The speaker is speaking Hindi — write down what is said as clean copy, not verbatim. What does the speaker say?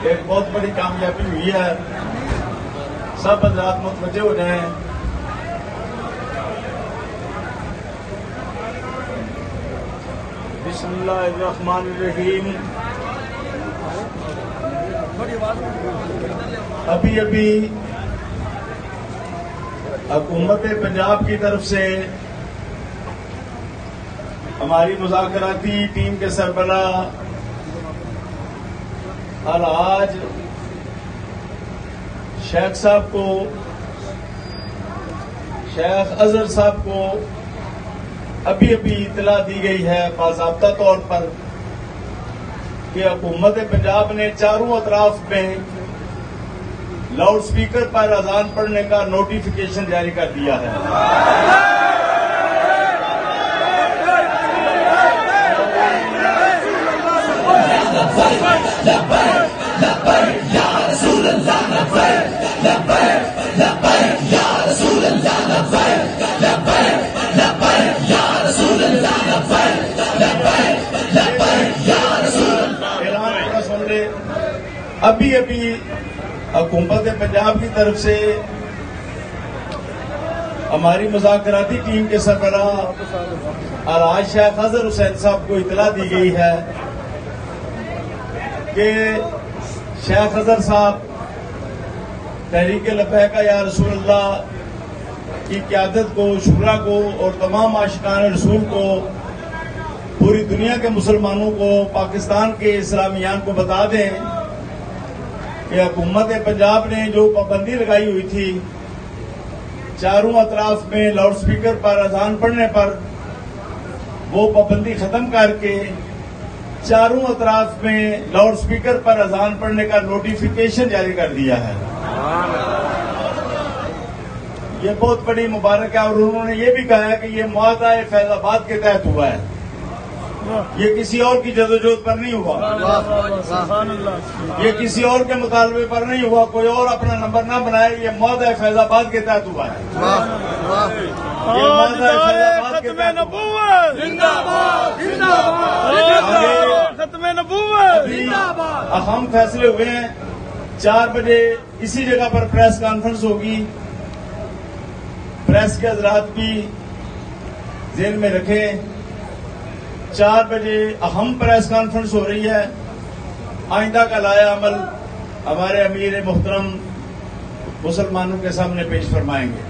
एक बहुत बड़ी कामयाबी हुई है। सब हज़रात मुतवज्जे हो जाएं। बिस्मिल्लाहिर्रहमानिर्रहीम। अभी अभी हुकूमत पंजाब की तरफ से हमारी मुज़ाकराती टीम के सरबराह अलहाज शेख साहब को, शेख अजहर साहब को अभी अभी इतला दी गई है बाज़ाब्ता तौर पर कि हुकूमत पंजाब ने चारों अतराफ में लाउड स्पीकर पर अजान पढ़ने का नोटिफिकेशन जारी कर दिया है। अभी अभी हुकूमत पंजाब की तरफ से हमारी मुज़ाकराती टीम के सरबराह अलहाज शेख अजहर हुसैन साहब को इतला दी गई है कि शेख अजहर साहब तहरीक लब्बैक या रसूल अल्लाह की क़यादत को, शुरा को और तमाम आशिकान रसूल को, पूरी दुनिया के मुसलमानों को, पाकिस्तान के इस्लामियान को बता दें कि हुकूमत पंजाब ने जो पाबंदी लगाई हुई थी चारों अतराफ में लाउड स्पीकर पर अजान पढ़ने पर, वो पाबंदी खत्म करके चारों अतराफ में लाउड स्पीकर पर अजान पढ़ने का नोटिफिकेशन जारी कर दिया है। ये बहुत बड़ी मुबारक है और उन्होंने ये भी कहा है कि ये मुआहदा फैजाबाद के तहत हुआ है, ये किसी और की जदोजहद पर नहीं हुआ, ये किसी और के मुतालबे पर नहीं हुआ, कोई और अपना नंबर ना बनाए, ये मुआहदा फैजाबाद के तहत हुआ है। ये मुआहदा फैजाबाद के तहत अहम फैसले हुए हैं। 4 बजे इसी जगह पर प्रेस कॉन्फ्रेंस होगी। प्रेस के हजरात भी जेल में रखें। 4 बजे अहम प्रेस कॉन्फ्रेंस हो रही है। आइंदा का लाया अमल हमारे अमीर मोहतरम मुसलमानों के सामने पेश फरमाएंगे।